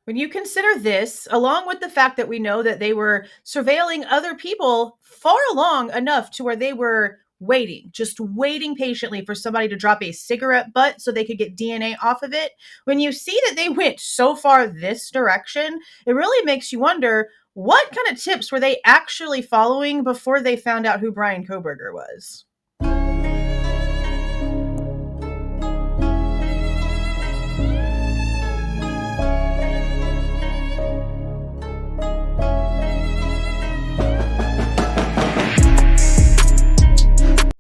When you consider this, along with the fact that we know that they were surveilling other people far along enough to where they were just waiting patiently for somebody to drop a cigarette butt so they could get DNA off of it. When you see that they went so far this direction, it really makes you wonder, what kind of tips were they actually following before they found out who Bryan Kohberger was?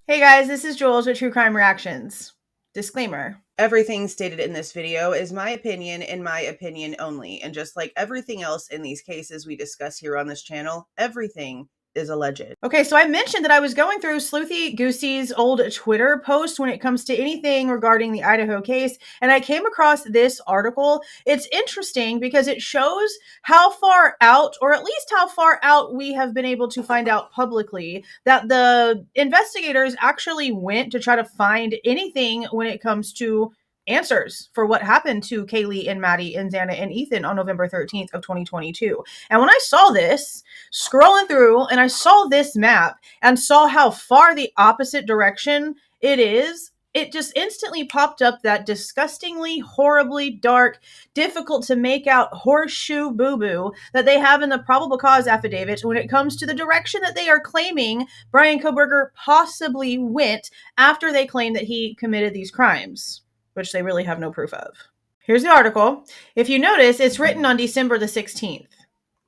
Hey guys, this is Jules with True Crime Reactions. Disclaimer. Everything stated in this video is my opinion and my opinion only. And just like everything else in these cases we discuss here on this channel, everything is alleged. Okay, so I mentioned that I was going through Sleuthy Goosey's old Twitter post when it comes to anything regarding the Idaho case, and I came across this article. It's interesting because it shows how far out, or at least how far out we have been able to find out publicly, that the investigators actually went to try to find anything when it comes to answers for what happened to Kaylee and Maddie and Xana and Ethan on November 13th of 2022. And when I saw this, scrolling through, and I saw this map and saw how far the opposite direction it is, it just instantly popped up that disgustingly, horribly dark, difficult to make out horseshoe boo-boo that they have in the probable cause affidavit when it comes to the direction that they are claiming Bryan Kohberger possibly went after they claim that he committed these crimes, which they really have no proof of. Here's the article. If you notice, it's written on December the 16th.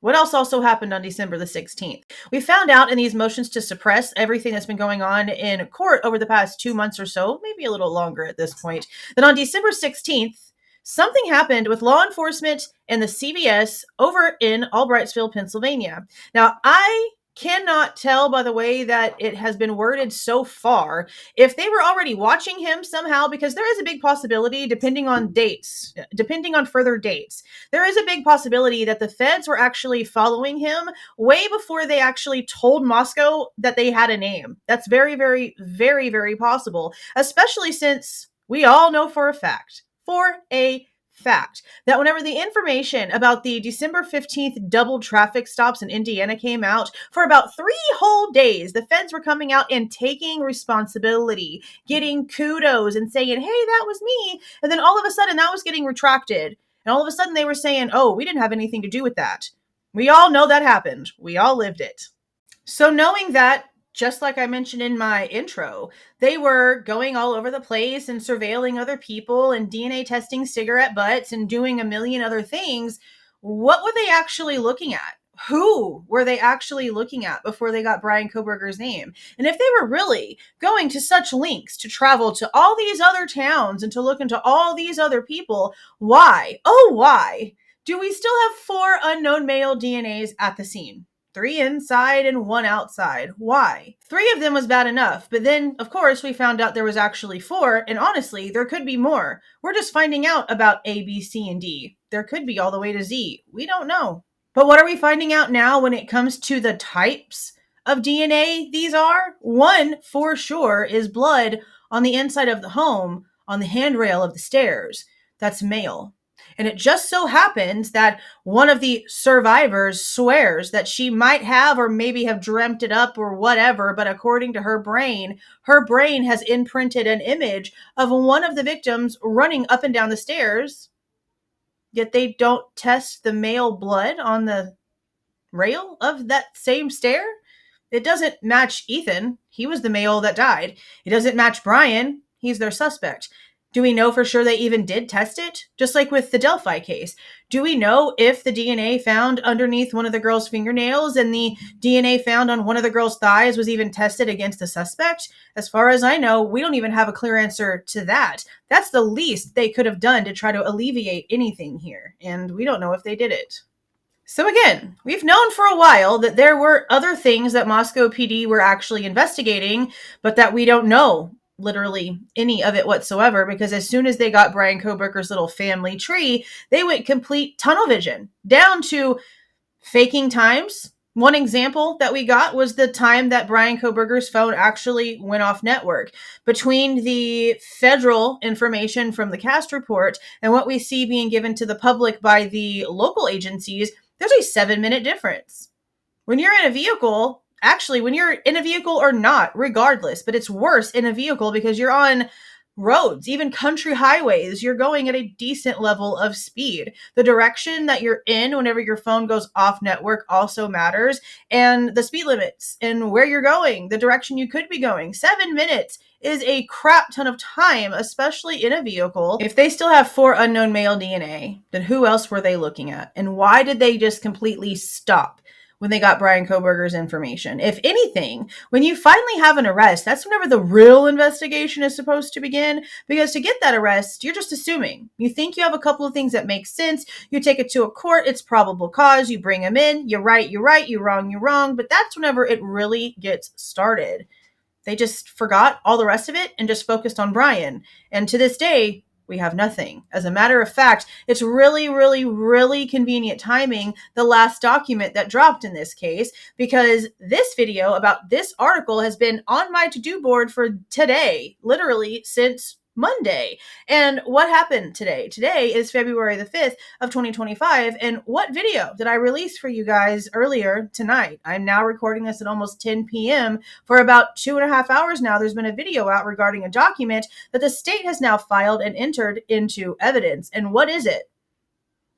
What else also happened on December the 16th? We found out in these motions to suppress everything that's been going on in court over the past 2 months or so, maybe a little longer at this point, that on December 16th, something happened with law enforcement and the CBS over in Albrightsville, Pennsylvania. Now, I cannot tell by the way that it has been worded so far if they were already watching him somehow, because there is a big possibility, depending on further dates, there is a big possibility that the feds were actually following him way before they actually told Moscow that they had a name. That's very, very, very, very possible, especially since we all know for a fact that whenever the information about the December 15th double traffic stops in Indiana came out, for about 3 whole days, the feds were coming out and taking responsibility, getting kudos and saying, hey, that was me. And then all of a sudden that was getting retracted. And all of a sudden they were saying, oh, we didn't have anything to do with that. We all know that happened. We all lived it. So knowing that, just like I mentioned in my intro, they were going all over the place and surveilling other people and DNA testing cigarette butts and doing a million other things. What were they actually looking at? Who were they actually looking at before they got Bryan Kohberger's name? And if they were really going to such lengths to travel to all these other towns and to look into all these other people, why, oh why, do we still have 4 unknown male DNAs at the scene? 3 inside and 1 outside. Why? 3 of them was bad enough, but then, of course, we found out there was actually 4, and honestly, there could be more. We're just finding out about A, B, C, and D. There could be all the way to Z. We don't know. But what are we finding out now when it comes to the types of DNA these are? One, for sure, is blood on the inside of the home, on the handrail of the stairs. That's male. And it just so happens that one of the survivors swears that she might have or maybe have dreamt it up or whatever, but according to her brain has imprinted an image of one of the victims running up and down the stairs, yet they don't test the male blood on the rail of that same stair. It doesn't match Ethan. He was the male that died. It doesn't match Bryan. He's their suspect. Do we know for sure they even did test it? Just like with the Delphi case. Do we know if the DNA found underneath one of the girl's fingernails and the DNA found on one of the girl's thighs was even tested against the suspect? As far as I know, we don't even have a clear answer to that. That's the least they could have done to try to alleviate anything here. And we don't know if they did it. So again, we've known for a while that there were other things that Moscow PD were actually investigating, but that we don't know literally any of it whatsoever, because as soon as they got Bryan Kohberger's little family tree, they went complete tunnel vision, down to faking times, One example that we got was the time that Bryan Kohberger's phone actually went off network. Between the federal information from the cast report and what we see being given to the public by the local agencies, there's a 7-minute difference. When you're in a vehicle, actually, when you're in a vehicle or not, regardless, but it's worse in a vehicle because you're on roads, even country highways, you're going at a decent level of speed. The direction that you're in whenever your phone goes off network also matters, and the speed limits and where you're going, the direction you could be going. 7 minutes is a crap ton of time, especially in a vehicle. If they still have 4 unknown male DNA, then who else were they looking at? And why did they just completely stop when they got Bryan Kohberger's information? If anything, when you finally have an arrest, that's whenever the real investigation is supposed to begin, because to get that arrest, you're just assuming. You think you have a couple of things that make sense, you take it to a court, it's probable cause, you bring them in, you're right, you're wrong, but that's whenever it really gets started. They just forgot all the rest of it and just focused on Bryan. And to this day, we have nothing. As a matter of fact, it's really convenient timing, the last document that dropped in this case, because this video about this article has been on my to-do board for today, literally since Monday. And what happened today? Today is February the 5th of 2025. And what video did I release for you guys earlier tonight? I'm now recording this at almost 10 p.m. For about 2.5 hours now, there's been a video out regarding a document that the state has now filed and entered into evidence. And what is it?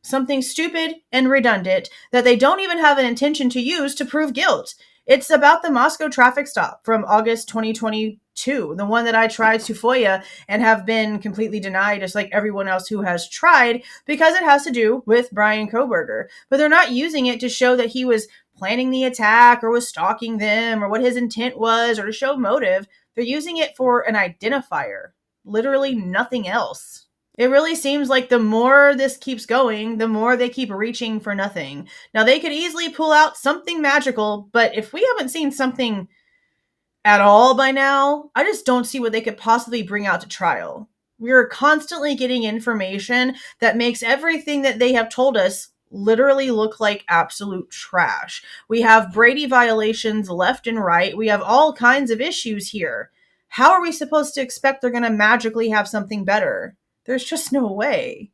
Something stupid and redundant that they don't even have an intention to use to prove guilt. It's about the Moscow traffic stop from August 2022, the one that I tried to FOIA and have been completely denied, just like everyone else who has tried, because it has to do with Bryan Kohberger. But they're not using it to show that he was planning the attack or was stalking them or what his intent was or to show motive. They're using it for an identifier, literally nothing else. It really seems like the more this keeps going, the more they keep reaching for nothing. Now, they could easily pull out something magical, but if we haven't seen something at all by now, I just don't see what they could possibly bring out to trial. We're constantly getting information that makes everything that they have told us literally look like absolute trash. We have Brady violations left and right. We have all kinds of issues here. How are we supposed to expect they're going to magically have something better? There's just no way.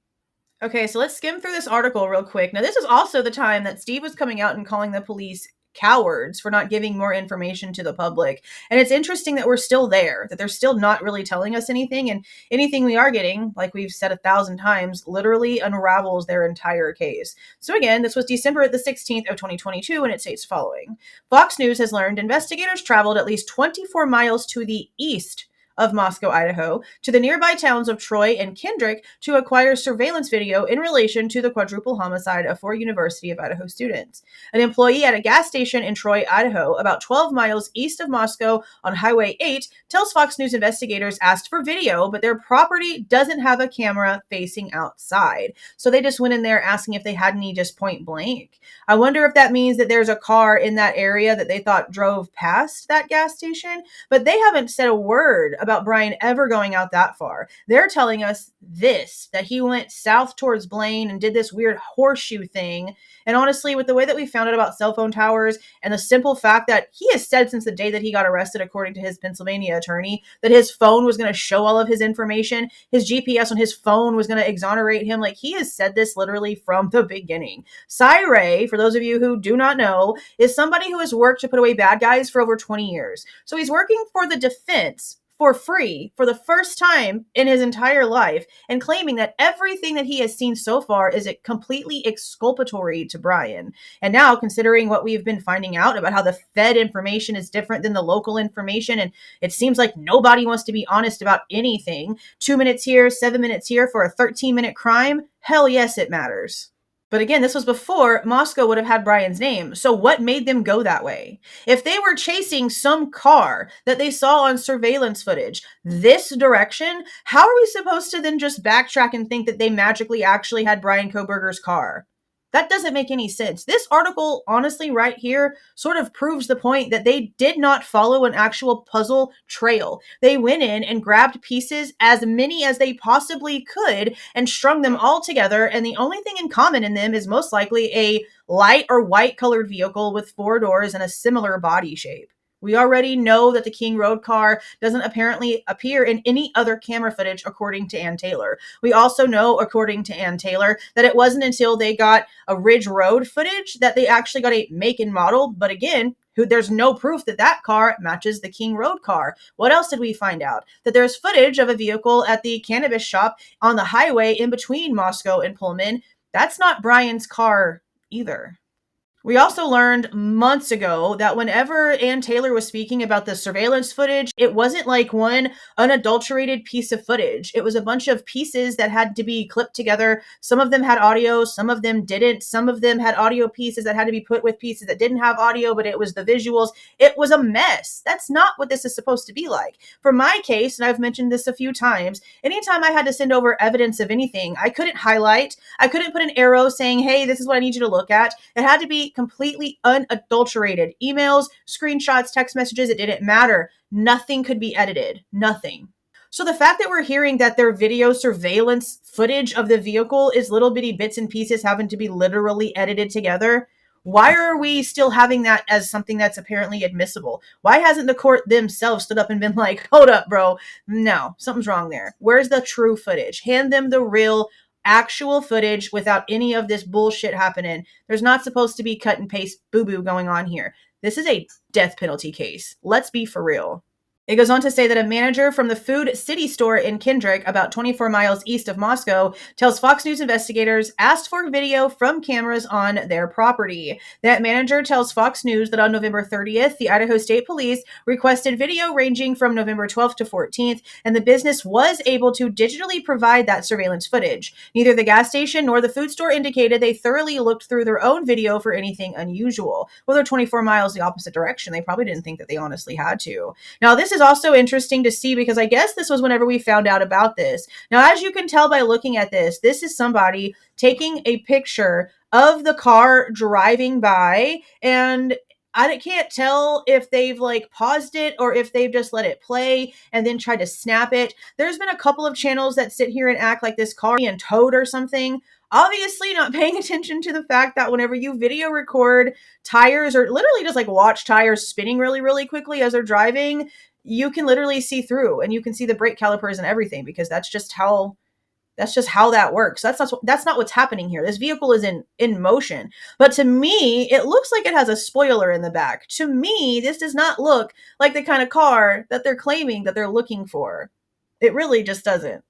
Okay, so let's skim through this article real quick. Now, this is also the time that Steve was coming out and calling the police cowards for not giving more information to the public. And it's interesting that we're still there, that they're still not really telling us anything. And anything we are getting, like we've said 1,000 times, literally unravels their entire case. So again, this was December the 16th of 2022, and it states following. Fox News has learned investigators traveled at least 24 miles to the east of Moscow, Idaho, to the nearby towns of Troy and Kendrick to acquire surveillance video in relation to the quadruple homicide of 4 University of Idaho students. An employee at a gas station in Troy, Idaho, about 12 miles east of Moscow on Highway 8, tells Fox News investigators asked for video, but their property doesn't have a camera facing outside. So they just went in there asking if they had any just point blank. I wonder if that means that there's a car in that area that they thought drove past that gas station, but they haven't said a word about Bryan ever going out that far. They're telling us this, that he went south towards Blaine and did this weird horseshoe thing. And honestly, with the way that we found out about cell phone towers and the simple fact that he has said since the day that he got arrested, according to his Pennsylvania attorney, that his phone was going to show all of his information, his GPS on his phone was going to exonerate him. Like, he has said this literally from the beginning. Cy Ray, for those of you who do not know, is somebody who has worked to put away bad guys for over 20 years. So he's working for the defense for free for the first time in his entire life and claiming that everything that he has seen so far is completely exculpatory to Bryan. And now, considering what we've been finding out about how the Fed information is different than the local information, and it seems like nobody wants to be honest about anything, 2 minutes here, 7 minutes here for a 13-minute crime, hell yes, it matters. But again, this was before Moscow would have had Bryan's name. So what made them go that way? If they were chasing some car that they saw on surveillance footage this direction, how are we supposed to then just backtrack and think that they magically actually had Bryan Kohberger's car? That doesn't make any sense. This article, honestly, right here, sort of proves the point that they did not follow an actual puzzle trail. They went in and grabbed pieces, as many as they possibly could, and strung them all together. And the only thing in common in them is most likely a light or white colored vehicle with 4 doors and a similar body shape. We already know that the King Road car doesn't apparently appear in any other camera footage, according to Ann Taylor. We also know, according to Ann Taylor, that it wasn't until they got a Ridge Road footage that they actually got a make and model. But again, there's no proof that that car matches the King Road car. What else did we find out? That there's footage of a vehicle at the cannabis shop on the highway in between Moscow and Pullman. That's not Bryan's car either. We also learned months ago that whenever Ann Taylor was speaking about the surveillance footage, it wasn't like one unadulterated piece of footage. It was a bunch of pieces that had to be clipped together. Some of them had audio, some of them didn't. Some of them had audio pieces that had to be put with pieces that didn't have audio, but it was the visuals. It was a mess. That's not what this is supposed to be like. For my case, and I've mentioned this a few times, anytime I had to send over evidence of anything, I couldn't highlight. I couldn't put an arrow saying, hey, this is what I need you to look at. It had to be completely unadulterated. Emails, screenshots, text messages, it didn't matter. Nothing could be edited. Nothing. So the fact that we're hearing that their video surveillance footage of the vehicle is little bitty bits and pieces having to be literally edited together, why are we still having that as something that's apparently admissible? Why hasn't the court themselves stood up and been like, hold up, bro. No, something's wrong there. Where's the true footage? Hand them the real actual footage without any of this bullshit happening. There's not supposed to be cut and paste boo-boo going on here. This is a death penalty case. Let's be for real. It goes on to say that a manager from the Food City store in Kendrick, about 24 miles east of Moscow, tells Fox News investigators asked for video from cameras on their property. That manager tells Fox News that on November 30th, the Idaho State Police requested video ranging from November 12th to 14th, and the business was able to digitally provide that surveillance footage. Neither the gas station nor the food store indicated they thoroughly looked through their own video for anything unusual. Well, they're 24 miles the opposite direction. They probably didn't think that they honestly had to. Now, this is also interesting to see because I guess this was whenever we found out about this. Now, as you can tell by looking at this is somebody taking a picture of the car driving by, and I can't tell if they've like paused it or if they've just let it play and then tried to snap it. There's been a couple of channels that sit here and act like this car being towed or something. Obviously not paying attention to the fact that whenever you video record tires or literally just like watch tires spinning really, really quickly as they're driving, you can literally see through and you can see the brake calipers and everything because that's just how that works. That's not what's happening here. This vehicle is in motion. But to me, it looks like it has a spoiler in the back. To me, this does not look like the kind of car that they're claiming that they're looking for. It really just doesn't.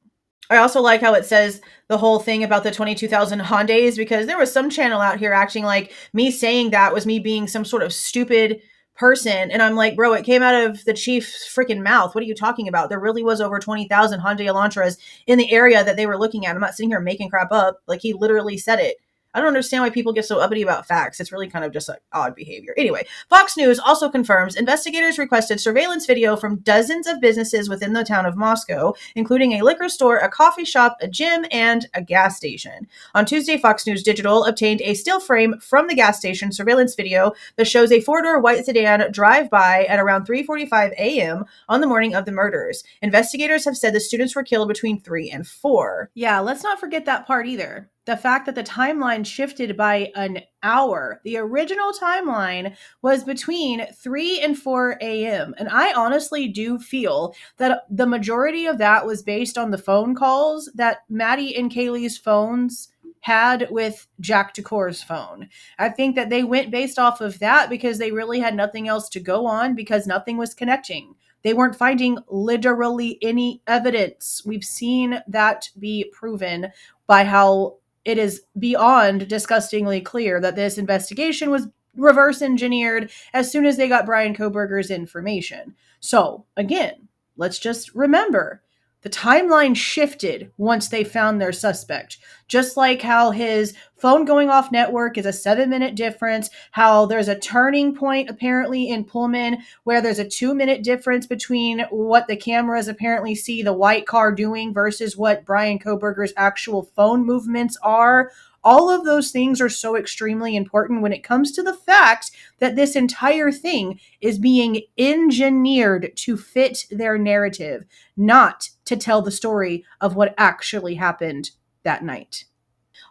I also like how it says the whole thing about the 22,000 Hyundais because there was some channel out here acting like me saying that was me being some sort of stupid person. And I'm like, bro, it came out of the chief's freaking mouth. What are you talking about? There really was over 20,000 Hyundai Elantras in the area that they were looking at. I'm not sitting here making crap up. Like he literally said it. I don't understand why people get so uppity about facts. It's really kind of just like odd behavior. Anyway, Fox News also confirms investigators requested surveillance video from dozens of businesses within the town of Moscow, including a liquor store, a coffee shop, a gym, and a gas station. On Tuesday, Fox News Digital obtained a still frame from the gas station surveillance video that shows a 4-door white sedan drive by at around 3:45 a.m. on the morning of the murders. Investigators have said the students were killed between 3 and 4. Yeah, let's not forget that part either. The fact that the timeline shifted by an hour. The original timeline was between 3 and 4 a.m. And I honestly do feel that the majority of that was based on the phone calls that Maddie and Kaylee's phones had with Jack DeCore's phone. I think that they went based off of that because they really had nothing else to go on because nothing was connecting. They weren't finding literally any evidence. We've seen that be proven by how it is beyond disgustingly clear that this investigation was reverse engineered as soon as they got Bryan Kohberger's information. So again, let's just remember the timeline shifted once they found their suspect. Just like how his phone going off network is a 7-minute difference, how there's a turning point apparently in Pullman where there's a 2-minute difference between what the cameras apparently see the white car doing versus what Bryan Kohberger's actual phone movements are. All of those things are so extremely important when it comes to the fact that this entire thing is being engineered to fit their narrative, not to tell the story of what actually happened that night.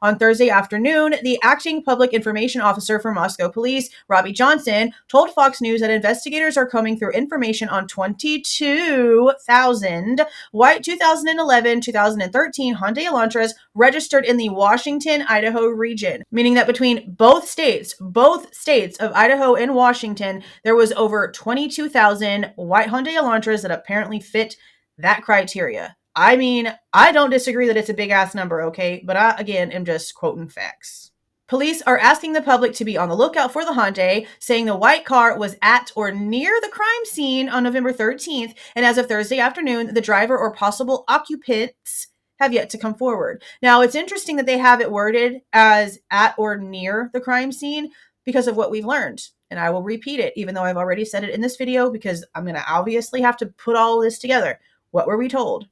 On Thursday afternoon, the acting public information officer for Moscow police, Robbie Johnson, told Fox News that investigators are combing through information on 22,000 white 2011-2013 Hyundai Elantras registered in the Washington, Idaho region, meaning that between both states of Idaho and Washington, there was over 22,000 white Hyundai Elantras that apparently fit that criteria. I mean, I don't disagree that it's a big ass number, okay? But I, again, am just quoting facts. Police are asking the public to be on the lookout for the Hyundai, saying the white car was at or near the crime scene on November 13th, and as of Thursday afternoon, the driver or possible occupants have yet to come forward. Now, it's interesting that they have it worded as at or near the crime scene because of what we've learned. And I will repeat it, even though I've already said it in this video, because I'm going to obviously have to put all this together. What were we told?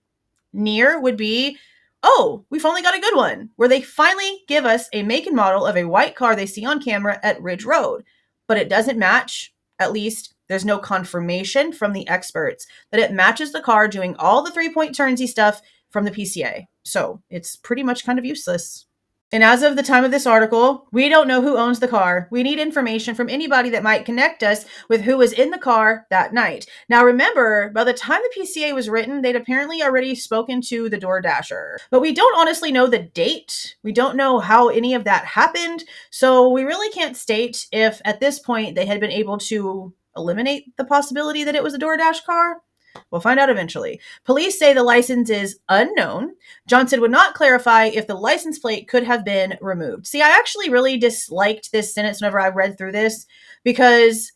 Near would be, oh, we finally got a good one, where they finally give us a make and model of a white car they see on camera at Ridge Road. But it doesn't match, at least there's no confirmation from the experts that it matches the car doing all the 3-point turnsy stuff from the PCA. So it's pretty much kind of useless. And as of the time of this article, we don't know who owns the car. We need information from anybody that might connect us with who was in the car that night. Now remember, by the time the PCA was written, they'd apparently already spoken to the DoorDasher. But we don't honestly know the date. We don't know how any of that happened. So we really can't state if at this point they had been able to eliminate the possibility that it was a DoorDash car. We'll find out eventually. Police say the license is unknown. Johnson would not clarify if the license plate could have been removed. See, I actually really disliked this sentence whenever I read through this, because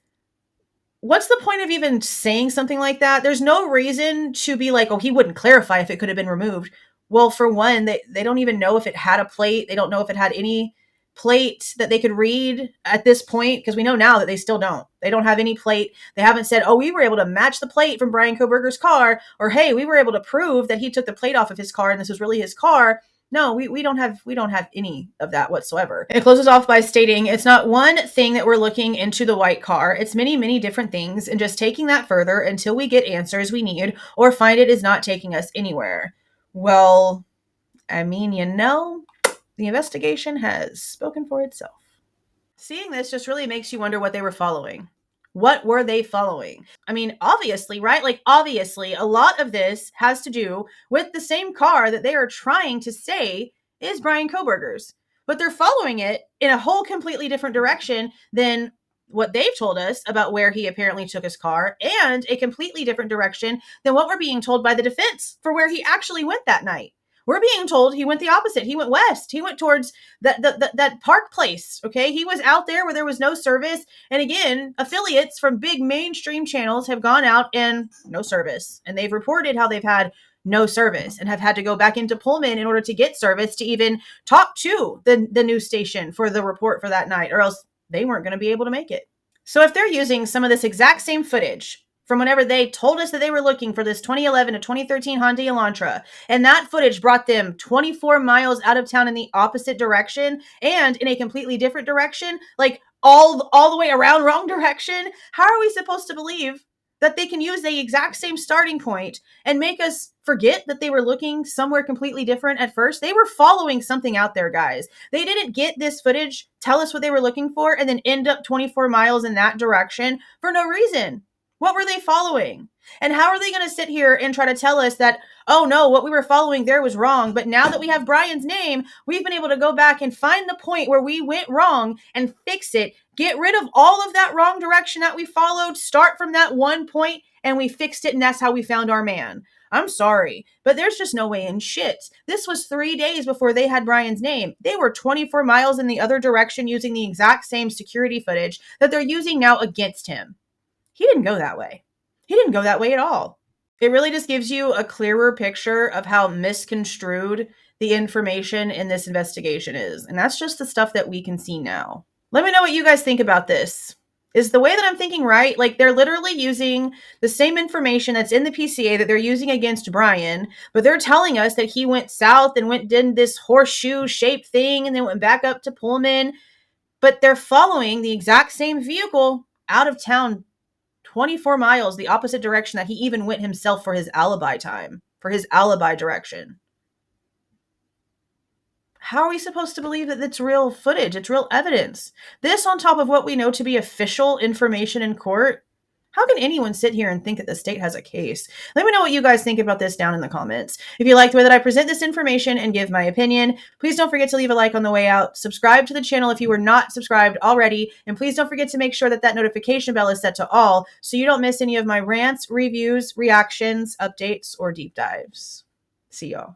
what's the point of even saying something like that? There's no reason to be like, oh, he wouldn't clarify if it could have been removed. Well, for one, they don't even know if it had a plate. They don't know if it had any plate that they could read at this point, because we know now that they still don't. They don't have any plate. They haven't said, oh, we were able to match the plate from Bryan Kohberger's car, or hey, we were able to prove that he took the plate off of his car and this was really his car. No, we don't have any of that whatsoever. And it closes off by stating it's not one thing that we're looking into the white car. It's many, many different things, and just taking that further until we get answers we need or find it is not taking us anywhere. Well, I mean, the investigation has spoken for itself. Seeing this just really makes you wonder what they were following. What were they following? I mean, obviously, right? Like, obviously, a lot of this has to do with the same car that they are trying to say is Bryan Kohberger's. But they're following it in a whole completely different direction than what they've told us about where he apparently took his car, and a completely different direction than what we're being told by the defense for where he actually went that night. We're being told he went the opposite. He went west. He went towards that park place, okay? He was out there where there was no service. And again, affiliates from big mainstream channels have gone out and no service. And they've reported how they've had no service and have had to go back into Pullman in order to get service to even talk to the news station for the report for that night, or else they weren't going to be able to make it. So if they're using some of this exact same footage from whenever they told us that they were looking for this 2011 to 2013 Hyundai Elantra, and that footage brought them 24 miles out of town in the opposite direction and in a completely different direction, like all the way around, wrong direction, how are we supposed to believe that they can use the exact same starting point and make us forget that they were looking somewhere completely different at first? They were following something out there, guys. They didn't get this footage, tell us what they were looking for, and then end up 24 miles in that direction for no reason. What were they following? And how are they going to sit here and try to tell us that, oh no, what we were following there was wrong, but now that we have Bryan's name, we've been able to go back and find the point where we went wrong and fix it, get rid of all of that wrong direction that we followed, start from that one point, and we fixed it, and that's how we found our man. I'm sorry, but there's just no way in shit. This was 3 days before they had Bryan's name. They were 24 miles in the other direction using the exact same security footage that they're using now against him. He didn't go that way. He didn't go that way at all. It really just gives you a clearer picture of how misconstrued the information in this investigation is. And that's just the stuff that we can see now. Let me know what you guys think about this. Is the way that I'm thinking right? Like, they're literally using the same information that's in the PCA that they're using against Bryan, but they're telling us that he went south and did this horseshoe shaped thing and then went back up to Pullman. But they're following the exact same vehicle out of town 24 miles the opposite direction that he even went himself for his alibi time, for his alibi direction. How are we supposed to believe that it's real footage? It's real evidence. This on top of what we know to be official information in court. How can anyone sit here and think that the state has a case? Let me know what you guys think about this down in the comments. If you like the way that I present this information and give my opinion, please don't forget to leave a like on the way out. Subscribe to the channel if you were not subscribed already. And please don't forget to make sure that that notification bell is set to all so you don't miss any of my rants, reviews, reactions, updates, or deep dives. See y'all.